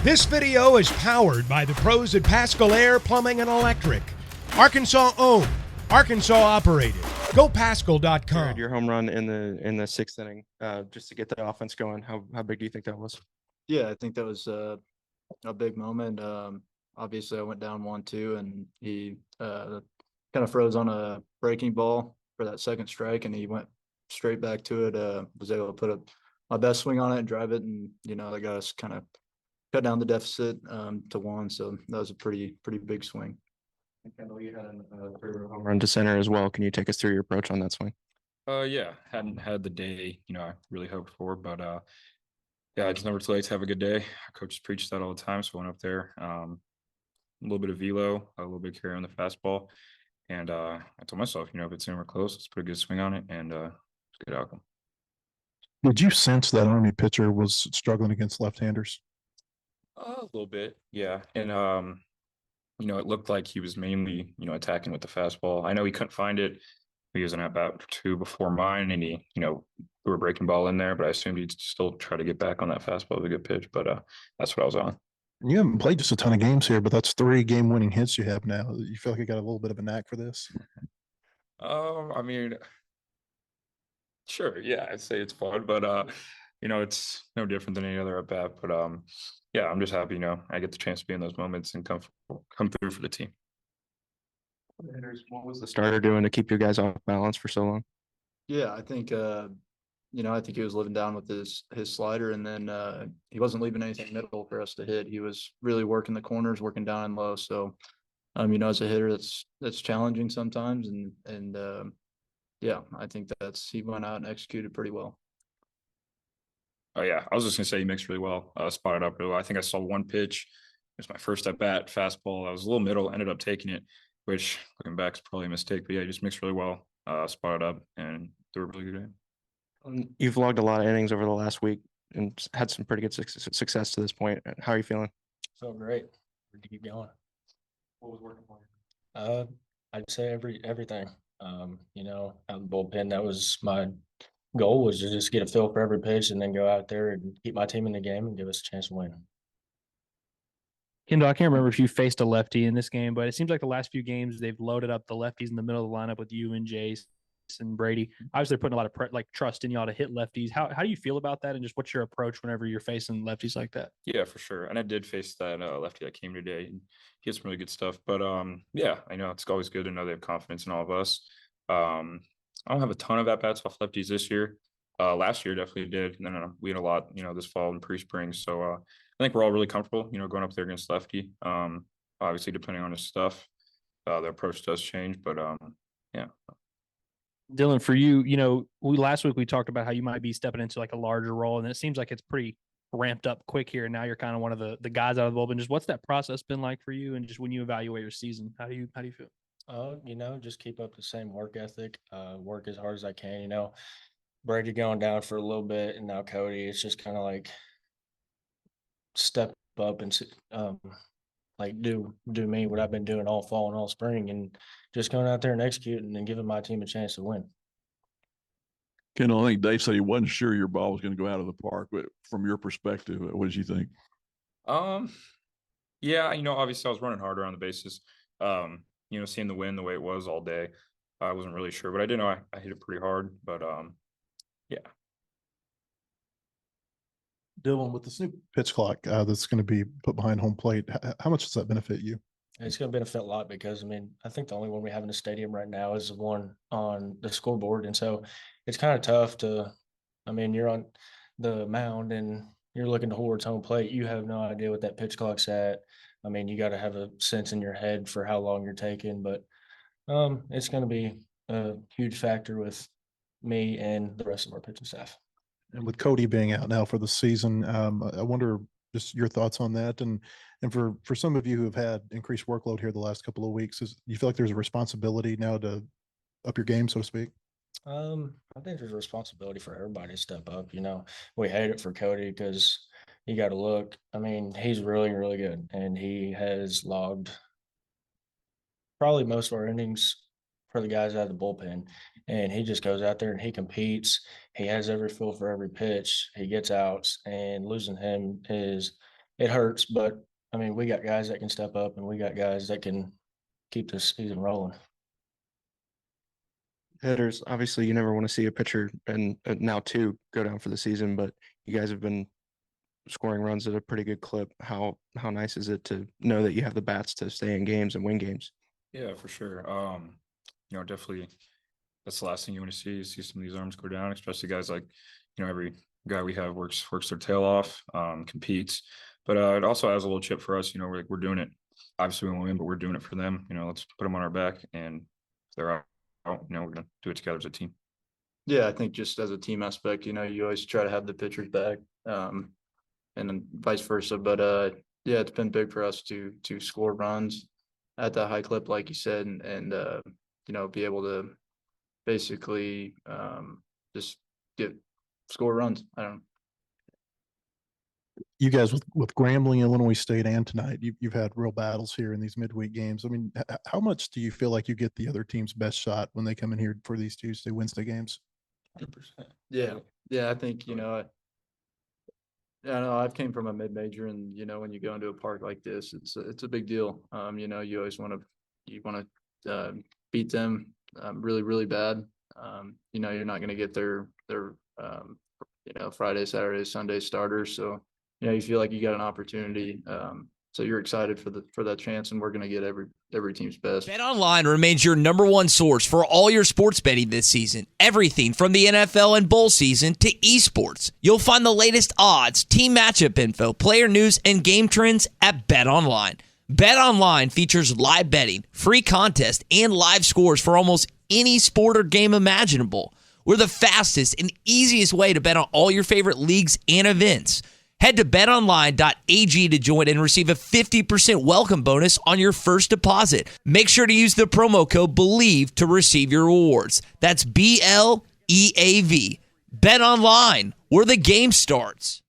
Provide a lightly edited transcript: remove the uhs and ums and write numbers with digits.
This video is powered by the pros at Pascal Air Plumbing and Electric. Arkansas owned, Arkansas operated. GoPascal.com. Your home run in the sixth inning, just to get the offense going. How big do you think that was? Yeah, I think that was a big moment. Obviously, I went down 1-2, and he kind of froze on a breaking ball for that second strike, and he went straight back to it. Was able to put my best swing on it and drive it, and that got us kind of cut down the deficit to 1. So that was a pretty big swing. Kendall, you had a home run to center as well. Can you take us through your approach on that swing? Yeah, hadn't had the day I really hoped for, but yeah, it's never too late to have a good day. Our coaches preach that all the time, so I went up there, a little bit of velo, a little bit of carry on the fastball, and I told myself, if it's anywhere close, let's put a good swing on it, and it's a good outcome. Did you sense that Army pitcher was struggling against left-handers? A little bit, yeah, and it looked like he was mainly attacking with the fastball. I know he couldn't find it. He was an at-bat 2 before mine, and he threw a breaking ball in there, but I assumed he'd still try to get back on that fastball with a good pitch, but that's what I was on. You haven't played just a ton of games here, but that's 3 game-winning hits you have now. You feel like you got a little bit of a knack for this? I mean, sure, yeah, I'd say it's fun, but it's no different than any other at bat. But yeah, I'm just happy, I get the chance to be in those moments and come through for the team. What was the starter doing to keep you guys off balance for so long? Yeah, I think I think he was living down with his slider, and then he wasn't leaving anything middle for us to hit. He was really working the corners, working down and low. So as a hitter, that's challenging sometimes, and yeah, I think he went out and executed pretty well. Oh yeah, I was just gonna say he mixed really well, spotted up really well. I think I saw one pitch. It was my first at bat, fastball. I was a little middle, ended up taking it, which looking back is probably a mistake. But yeah, he just mixed really well, spotted up, and threw a really good game. You've logged a lot of innings over the last week and had some pretty good success to this point. How are you feeling? Felt great. To keep going. What was working for you? I'd say everything. Out of the bullpen, that was my goal, was to just get a feel for every pitch and then go out there and keep my team in the game and give us a chance to win. Kendall, I can't remember if you faced a lefty in this game, but it seems like the last few games they've loaded up the lefties in the middle of the lineup with you and Jace and Brady. Obviously, they're putting a lot of trust in y'all to hit lefties. How do you feel about that, and just what's your approach whenever you're facing lefties like that? Yeah, for sure. And I did face that lefty that came today, and he has some really good stuff. But yeah, I know it's always good to know they have confidence in all of us. I don't have a ton of at bats off lefties this year. Last year definitely did. And then we had a lot, this fall and pre-spring. So I think we're all really comfortable, going up there against lefty. Obviously, depending on his stuff, the approach does change. But yeah. Dylan, for you, last week we talked about how you might be stepping into like a larger role, and it seems like it's pretty ramped up quick here. And now you're kind of one of the guys out of the bullpen. Just what's that process been like for you? And just when you evaluate your season, how do you feel? Just keep up the same work ethic, work as hard as I can. Brady going down for a little bit, and now Cody. It's just kind of like step up and do me what I've been doing all fall and all spring, and just going out there and executing and giving my team a chance to win. Kendall, I think Dave said he wasn't sure your ball was going to go out of the park, but from your perspective, what did you think? Yeah, obviously I was running hard around the bases. Seeing the wind the way it was all day, I wasn't really sure, but I did know I hit it pretty hard. But yeah. Dylan, with this new pitch clock that's going to be put behind home plate, how much does that benefit you? It's going to benefit a lot because, I think the only one we have in the stadium right now is the one on the scoreboard. And so it's kind of tough you're on the mound and you're looking towards home plate. You have no idea what that pitch clock's at. You got to have a sense in your head for how long you're taking, but it's going to be a huge factor with me and the rest of our pitching staff. And with Cody being out now for the season, I wonder just your thoughts on that. And for some of you who have had increased workload here the last couple of weeks, do you feel like there's a responsibility now to up your game, so to speak? I think there's a responsibility for everybody to step up. We hate it for Cody because you got to look. He's really, really good, and he has logged probably most of our innings for the guys out of the bullpen. And he just goes out there and he competes. He has every feel for every pitch. He gets outs, and losing him is it hurts, but I mean, we got guys that can step up and we got guys that can keep this season rolling. Hitters, obviously, you never want to see a pitcher and now two go down for the season, but you guys have been scoring runs at a pretty good clip. How nice is it to know that you have the bats to stay in games and win games? Yeah, for sure. Definitely that's the last thing you want to see is see some of these arms go down, especially guys like, every guy we have works their tail off, competes. But it also has a little chip for us, we're doing it. Obviously we won't win, but we're doing it for them. Let's put them on our back, and if they're out, we're gonna do it together as a team. Yeah, I think just as a team aspect, you always try to have the pitchers back, and then vice versa. But yeah, it's been big for us to score runs at that high clip, like you said, and be able to basically just score runs. I don't know. You guys with Grambling, Illinois State, and tonight, you've had real battles here in these midweek games. I mean, how much do you feel like you get the other team's best shot when they come in here for these Tuesday, Wednesday games? 100%. Yeah. I think I know I've came from a mid-major, and when you go into a park like this, it's a big deal. You always want to beat them really, really bad. You're not going to get their Friday, Saturday, Sunday starters, so you feel like you got an opportunity. So you're excited for that chance, and we're going to get every team's best. BetOnline remains your number one source for all your sports betting this season. Everything from the NFL and bowl season to esports. You'll find the latest odds, team matchup info, player news, and game trends at BetOnline. BetOnline features live betting, free contests, and live scores for almost any sport or game imaginable. We're the fastest and easiest way to bet on all your favorite leagues and events. Head to betonline.ag to join and receive a 50% welcome bonus on your first deposit. Make sure to use the promo code BELIEVE to receive your rewards. That's BLEAV. Bet Online, where the game starts.